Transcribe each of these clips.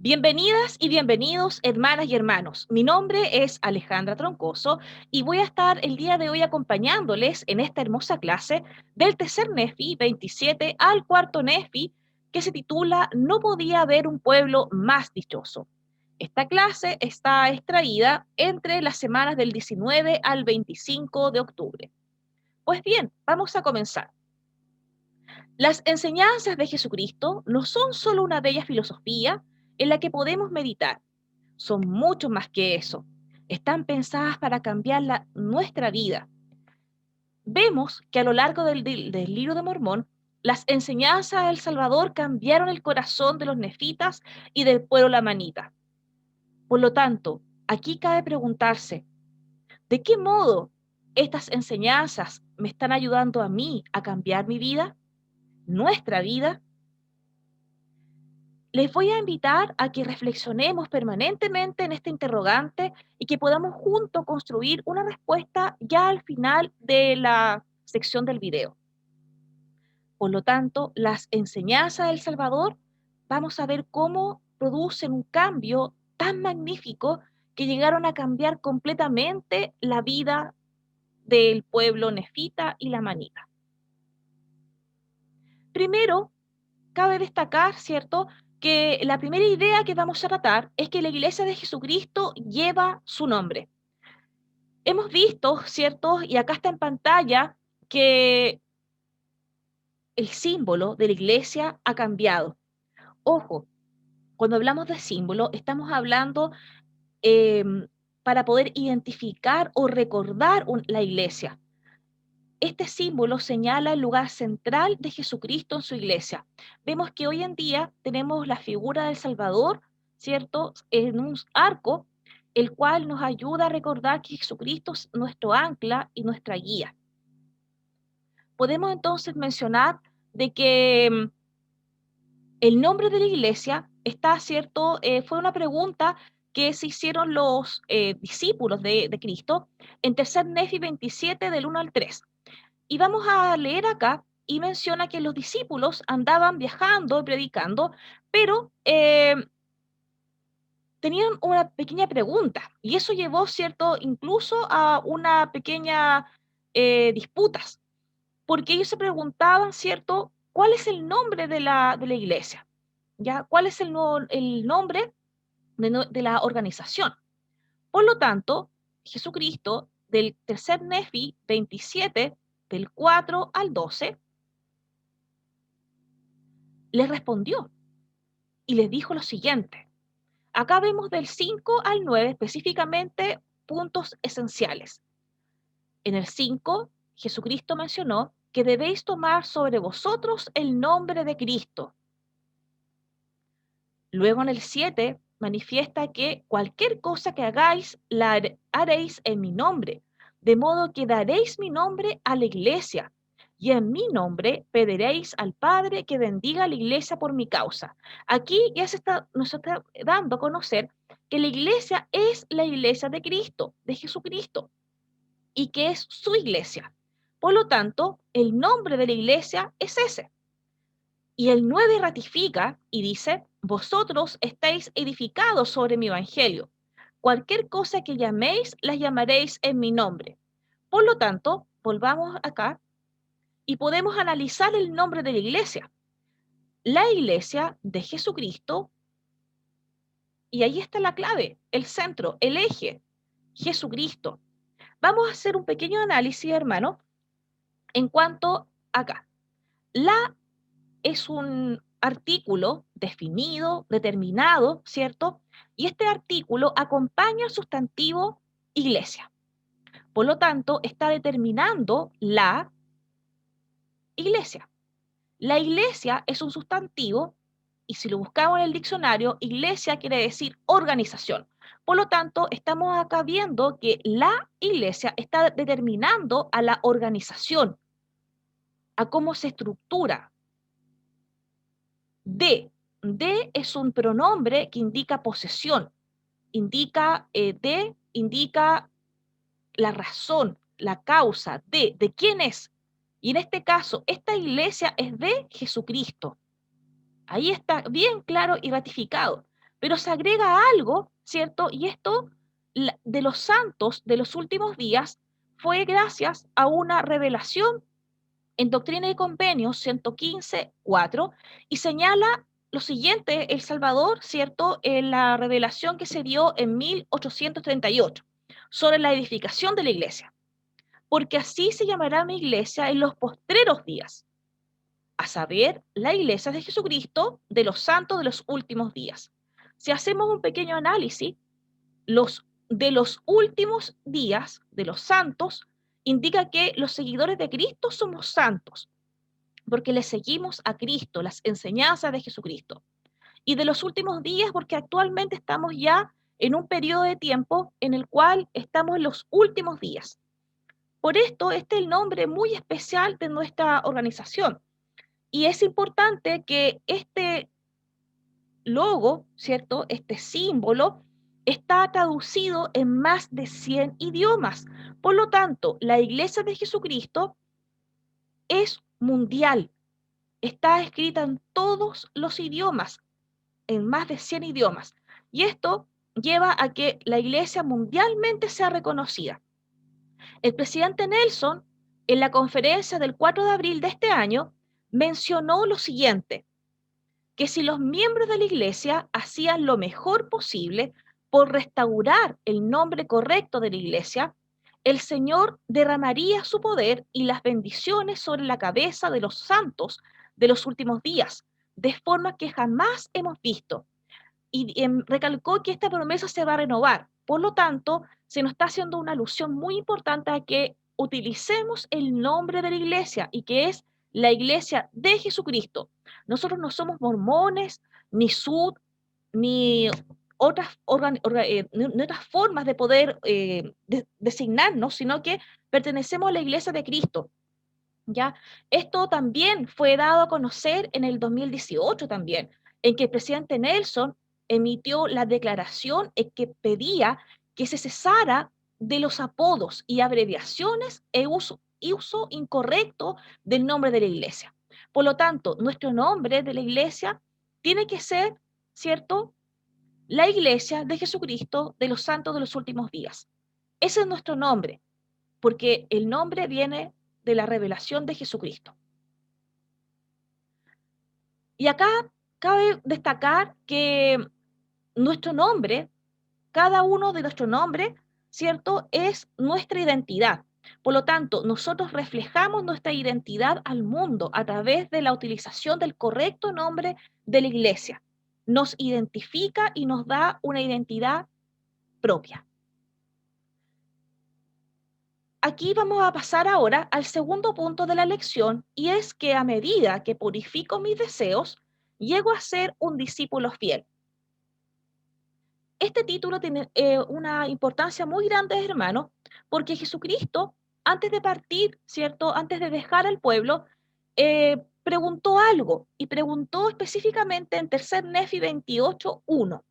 Bienvenidas y bienvenidos, hermanas y hermanos. Mi nombre es Alejandra Troncoso y voy a estar el día de hoy acompañándoles en esta hermosa clase del tercer Nefi 27 al cuarto Nefi que se titula No podía haber un pueblo más dichoso. Esta clase está extraída entre las semanas del 19 al 25 de octubre. Pues bien, vamos a comenzar. Las enseñanzas de Jesucristo no son solo una bella filosofía en la que podemos meditar, son mucho más que eso. Están pensadas para cambiar nuestra vida. Vemos que a lo largo del libro de Mormón, las enseñanzas del Salvador cambiaron el corazón de los nefitas y del pueblo lamanita. Por lo tanto, aquí cabe preguntarse, ¿de qué modo estas enseñanzas me están ayudando a mí a cambiar mi vida, nuestra vida? Les voy a invitar a que reflexionemos permanentemente en este interrogante y que podamos juntos construir una respuesta ya al final de la sección del video. Por lo tanto, las enseñanzas del Salvador, vamos a ver cómo producen un cambio tan magnífico que llegaron a cambiar completamente la vida del pueblo nefita y lamanita. Primero, cabe destacar, ¿cierto?, que la primera idea que vamos a tratar es que la iglesia de Jesucristo lleva su nombre. Hemos visto, ¿cierto?, y acá está en pantalla, que el símbolo de la iglesia ha cambiado. Ojo, cuando hablamos de símbolo, estamos hablando eh, para poder identificar o recordar la iglesia. Este símbolo señala el lugar central de Jesucristo en su iglesia. Vemos que hoy en día tenemos la figura del Salvador, ¿cierto?, en un arco, el cual nos ayuda a recordar que Jesucristo es nuestro ancla y nuestra guía. Podemos entonces mencionar de que el nombre de la iglesia está, ¿cierto? Fue una pregunta que se hicieron los discípulos de Cristo en tercer Nefi 27 del 1 al 3. Y vamos a leer acá y menciona que los discípulos andaban viajando y predicando, pero tenían una pequeña pregunta y eso llevó, ¿cierto?, incluso a una pequeña disputas, porque ellos se preguntaban, ¿cierto?, ¿cuál es el nombre de la iglesia? ¿Ya? ¿Cuál es el nombre de la organización? Por lo tanto, Jesucristo, del tercer Nefi 27, del 4 al 12, les respondió y les dijo lo siguiente. Acá vemos del 5 al 9 específicamente puntos esenciales. En el 5, Jesucristo mencionó que debéis tomar sobre vosotros el nombre de Cristo. Luego en el 7 manifiesta que cualquier cosa que hagáis, la haréis en mi nombre, de modo que daréis mi nombre a la iglesia, y en mi nombre pediréis al Padre que bendiga a la iglesia por mi causa. Aquí ya nos está dando a conocer que la iglesia es la iglesia de Cristo, de Jesucristo, y que es su iglesia. Por lo tanto, el nombre de la iglesia es ese. Y el 9 ratifica y dice, vosotros estáis edificados sobre mi evangelio. Cualquier cosa que llaméis, las llamaréis en mi nombre. Por lo tanto, volvamos acá y podemos analizar el nombre de la iglesia. La iglesia de Jesucristo, y ahí está la clave, el centro, el eje, Jesucristo. Vamos a hacer un pequeño análisis, hermano, en cuanto acá. La es un artículo definido, determinado, ¿cierto? Y este artículo acompaña al sustantivo iglesia. Por lo tanto, está determinando la iglesia. La iglesia es un sustantivo y si lo buscamos en el diccionario, iglesia quiere decir organización. Por lo tanto, estamos acá viendo que la iglesia está determinando a la organización, a cómo se estructura. De es un pronombre que indica posesión, indica la razón, la causa, de quién es. Y en este caso, esta iglesia es de Jesucristo. Ahí está bien claro y ratificado. Pero se agrega algo, ¿cierto? Y esto de los santos de los últimos días fue gracias a una revelación en Doctrina y Convenios 115.4 y señala lo siguiente, el Salvador, ¿cierto? En la revelación que se dio en 1838 sobre la edificación de la iglesia. Porque así se llamará mi iglesia en los postreros días, a saber, la iglesia de Jesucristo de los santos de los últimos días. Si hacemos un pequeño análisis, de los últimos días de los santos indica que los seguidores de Cristo somos santos, porque le seguimos a Cristo, las enseñanzas de Jesucristo. Y de los últimos días, porque actualmente estamos ya en un periodo de tiempo en el cual estamos en los últimos días. Por esto, este es el nombre muy especial de nuestra organización. Y es importante que este logo, ¿cierto? Este símbolo está traducido en más de 100 idiomas. Por lo tanto, la Iglesia de Jesucristo es mundial. Está escrita en todos los idiomas, en más de 100 idiomas. Y esto lleva a que la Iglesia mundialmente sea reconocida. El presidente Nelson, en la conferencia del 4 de abril de este año, mencionó lo siguiente: que si los miembros de la iglesia hacían lo mejor posible por restaurar el nombre correcto de la iglesia, el Señor derramaría su poder y las bendiciones sobre la cabeza de los santos de los últimos días, de forma que jamás hemos visto. Y recalcó que esta promesa se va a renovar. Por lo tanto, se nos está haciendo una alusión muy importante a que utilicemos el nombre de la iglesia y que es la iglesia de Jesucristo. Nosotros no somos mormones, ni sud, ni ni otras formas de poder designarnos, sino que pertenecemos a la iglesia de Cristo. ¿Ya? Esto también fue dado a conocer en el 2018 también, en que el presidente Nelson emitió la declaración en que pedía que se cesara de los apodos y abreviaciones e uso incorrecto del nombre de la iglesia. Por lo tanto, nuestro nombre de la iglesia tiene que ser, ¿cierto? La iglesia de Jesucristo de los santos de los últimos días. Ese es nuestro nombre, porque el nombre viene de la revelación de Jesucristo. Y acá cabe destacar que nuestro nombre, cada uno de nuestro nombre, ¿cierto? Es nuestra identidad. Por lo tanto, nosotros reflejamos nuestra identidad al mundo a través de la utilización del correcto nombre de la iglesia. Nos identifica y nos da una identidad propia. Aquí vamos a pasar ahora al segundo punto de la lección, y es que a medida que purifico mis deseos, llego a ser un discípulo fiel. Este título tiene una importancia muy grande, hermanos, porque Jesucristo, antes de partir, ¿cierto? Antes de dejar al pueblo, preguntó algo, y preguntó específicamente en 3 Nefi 28:1.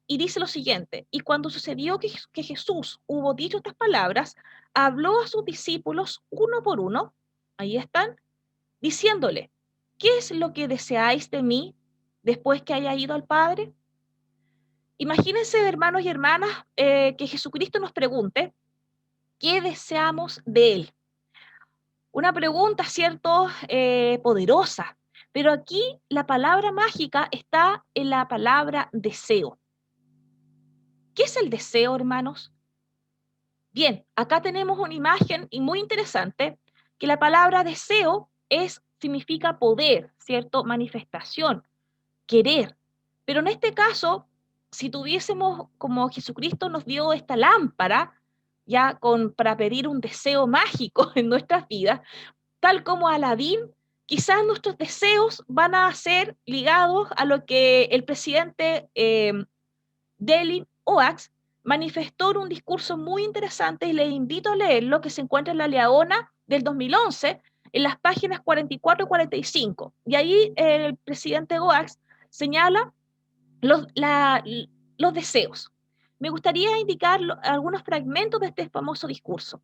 Y dice lo siguiente: y cuando sucedió que Jesús hubo dicho estas palabras, habló a sus discípulos uno por uno, ahí están, diciéndole: ¿qué es lo que deseáis de mí después que haya ido al Padre? Imagínense, hermanos y hermanas, que Jesucristo nos pregunte, ¿qué deseamos de Él? Una pregunta, ¿cierto? Poderosa. Pero aquí la palabra mágica está en la palabra deseo. ¿Qué es el deseo, hermanos? Bien, acá tenemos una imagen y muy interesante, que la palabra deseo significa poder, ¿cierto? Manifestación, querer. Pero en este caso, si tuviésemos, como Jesucristo nos dio esta lámpara, ya para pedir un deseo mágico en nuestras vidas, tal como Aladín, quizás nuestros deseos van a ser ligados a lo que el presidente Dallin Oaks manifestó en un discurso muy interesante, y les invito a leerlo, que se encuentra en la Leona del 2011, en las páginas 44 y 45. Y ahí el presidente Oaks señala los deseos. Me gustaría indicar algunos fragmentos de este famoso discurso.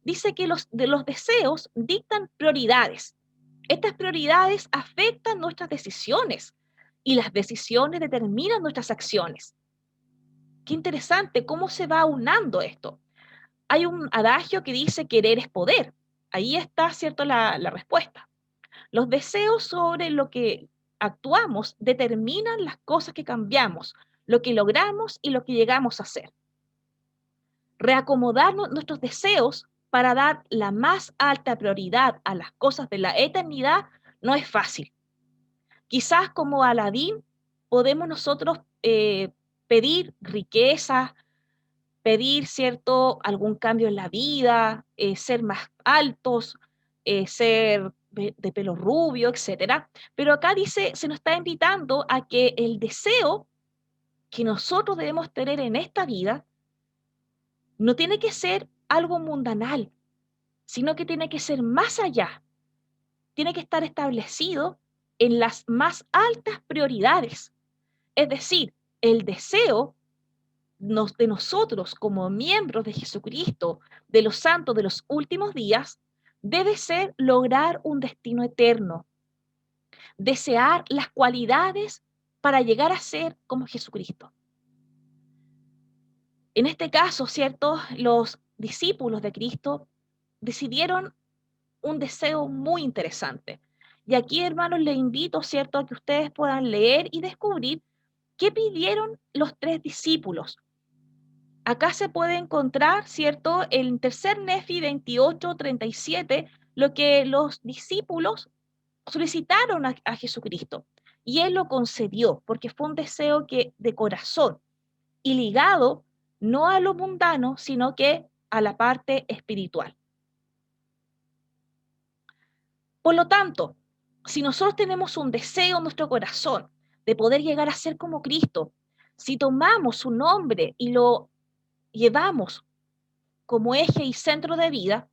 Dice que los deseos dictan prioridades. Estas prioridades afectan nuestras decisiones y las decisiones determinan nuestras acciones. Qué interesante cómo se va aunando esto. Hay un adagio que dice querer es poder. Ahí está, ¿cierto?, la respuesta. Los deseos sobre lo que actuamos determinan las cosas que cambiamos, lo que logramos y lo que llegamos a hacer. Reacomodar nuestros deseos para dar la más alta prioridad a las cosas de la eternidad no es fácil. Quizás como Aladín podemos nosotros pedir riqueza, pedir, ¿cierto?, algún cambio en la vida, ser más altos, ser de pelo rubio, etcétera. Pero acá dice, se nos está invitando a que el deseo que nosotros debemos tener en esta vida no tiene que ser algo mundanal, sino que tiene que ser más allá, tiene que estar establecido en las más altas prioridades. Es decir, el deseo de nosotros como miembros de Jesucristo, de los santos de los últimos días, debe ser lograr un destino eterno, desear las cualidades para llegar a ser como Jesucristo. En este caso, ¿cierto? Los discípulos de Cristo decidieron un deseo muy interesante. Y aquí, hermanos, les invito, ¿cierto?, a que ustedes puedan leer y descubrir qué pidieron los tres discípulos. Acá se puede encontrar, ¿cierto?, en tercer Nefi 28:37, lo que los discípulos solicitaron a Jesucristo. Y Él lo concedió, porque fue un deseo de corazón y ligado no a lo mundano, sino que a la parte espiritual. Por lo tanto, si nosotros tenemos un deseo en nuestro corazón de poder llegar a ser como Cristo, si tomamos su nombre y lo llevamos como eje y centro de vida,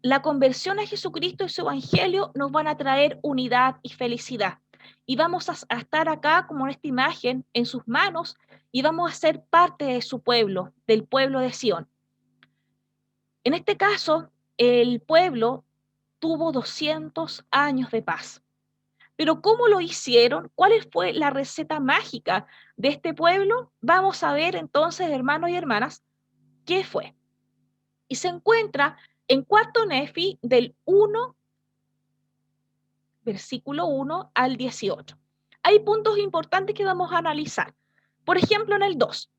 la conversión a Jesucristo y su evangelio nos van a traer unidad y felicidad. Y vamos a estar acá, como en esta imagen, en sus manos, y vamos a ser parte de su pueblo, del pueblo de Sión. En este caso, el pueblo tuvo 200 años de paz. Pero ¿cómo lo hicieron? ¿Cuál fue la receta mágica de este pueblo? Vamos a ver entonces, hermanos y hermanas, qué fue. Y se encuentra en cuarto Nefi del 1, versículo 1 al 18. Hay puntos importantes que vamos a analizar. Por ejemplo, en el 2.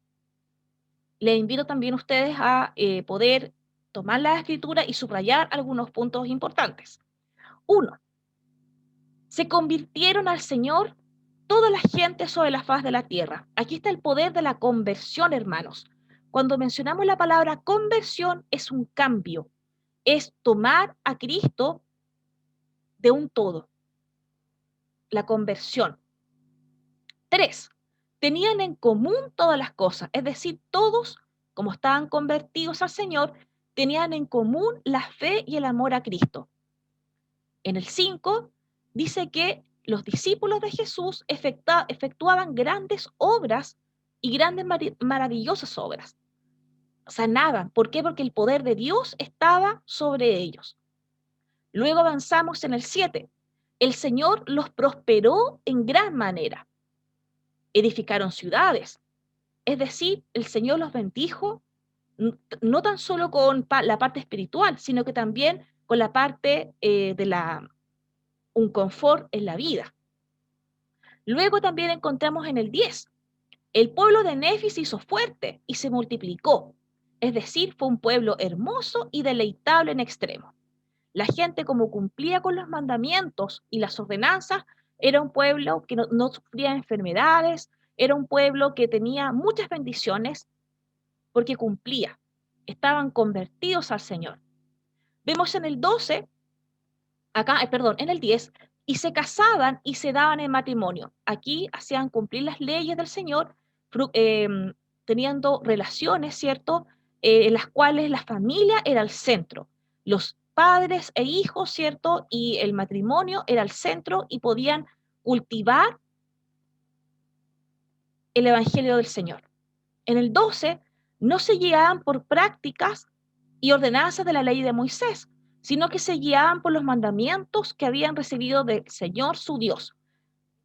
Les invito también a ustedes a poder tomar la escritura y subrayar algunos puntos importantes. 1. Se convirtieron al Señor toda la gente sobre la faz de la tierra. Aquí está el poder de la conversión, hermanos. Cuando mencionamos la palabra conversión, es un cambio, es tomar a Cristo de un todo, la conversión. 3. Tenían en común todas las cosas, es decir, todos, como estaban convertidos al Señor, tenían en común la fe y el amor a Cristo. En el 5 dice que los discípulos de Jesús efectuaban grandes obras y grandes maravillosas obras. Sanaban. ¿Por qué? Porque el poder de Dios estaba sobre ellos. Luego avanzamos en el 7. El Señor los prosperó en gran manera. Edificaron ciudades. Es decir, el Señor los bendijo no tan solo con la parte espiritual, sino que también con la parte un confort en la vida. Luego también encontramos en el 10, el pueblo de Nefi se hizo fuerte y se multiplicó, es decir, fue un pueblo hermoso y deleitable en extremo. La gente, como cumplía con los mandamientos y las ordenanzas, era un pueblo que no sufría enfermedades, era un pueblo que tenía muchas bendiciones porque cumplía, estaban convertidos al Señor. Vemos en el 12, en el 10, y se casaban y se daban en matrimonio. Aquí hacían cumplir las leyes del Señor, eh, teniendo relaciones, ¿cierto? En las cuales la familia era el centro. Los padres e hijos, ¿cierto? Y el matrimonio era el centro y podían cultivar el Evangelio del Señor. En el 12, no se guiaban por prácticas y ordenanzas de la ley de Moisés, sino que se guiaban por los mandamientos que habían recibido del Señor su Dios.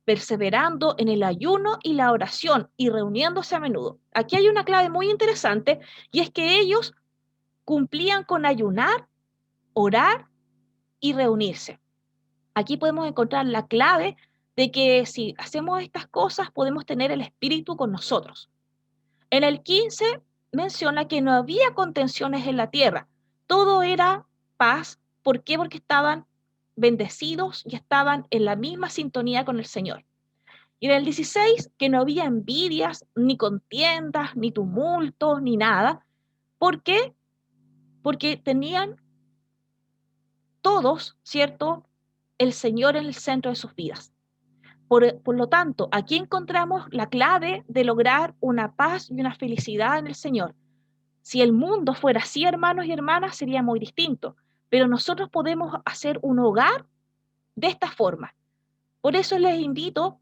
perseverando en el ayuno y la oración y reuniéndose a menudo. Aquí hay una clave muy interesante y es que ellos cumplían con ayunar, orar y reunirse. Aquí podemos encontrar la clave de que si hacemos estas cosas podemos tener el Espíritu con nosotros. En el 15 menciona que no había contenciones en la tierra, todo era paz. ¿Por qué? Porque estaban bendecidos y estaban en la misma sintonía con el Señor. Y en el 16 que no había envidias, ni contiendas, ni tumultos, ni nada. ¿Por qué? Porque tenían todos, ¿cierto?, el Señor en el centro de sus vidas. Por lo tanto, aquí encontramos la clave de lograr una paz y una felicidad en el Señor. Si el mundo fuera así, hermanos y hermanas, sería muy distinto, pero nosotros podemos hacer un hogar de esta forma. Por eso les invito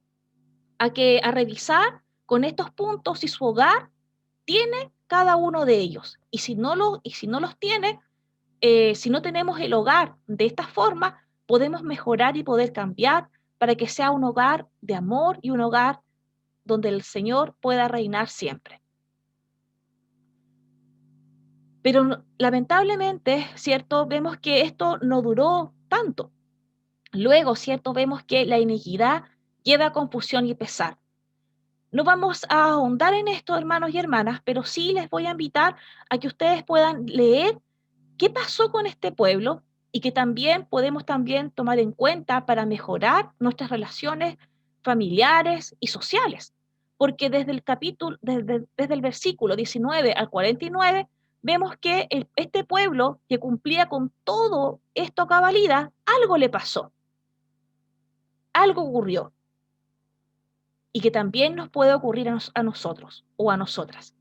a revisar con estos puntos si su hogar tiene cada uno de ellos. Y si no los tiene, si no tenemos el hogar de esta forma, podemos mejorar y poder cambiar para que sea un hogar de amor y un hogar donde el Señor pueda reinar siempre. Pero lamentablemente, ¿cierto? Vemos que esto no duró tanto. Luego, ¿cierto? Vemos que la iniquidad lleva a confusión y pesar. No vamos a ahondar en esto, hermanos y hermanas, pero sí les voy a invitar a que ustedes puedan leer qué pasó con este pueblo y que también podemos también tomar en cuenta para mejorar nuestras relaciones familiares y sociales. Porque desde el capítulo, desde el versículo 19 al 49, vemos que este pueblo que cumplía con todo esto a cabalidad, algo le pasó, algo ocurrió y que también nos puede ocurrir a nosotros o a nosotras.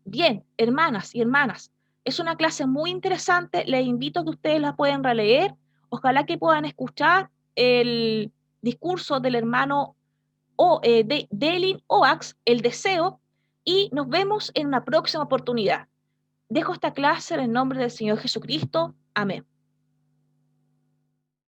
Bien, hermanas y hermanas, es una clase muy interesante. Les invito a que ustedes la puedan releer. Ojalá que puedan escuchar el discurso del hermano de Delin Oax, El Deseo, y nos vemos en una próxima oportunidad. Dejo esta clase en el nombre del Señor Jesucristo. Amén.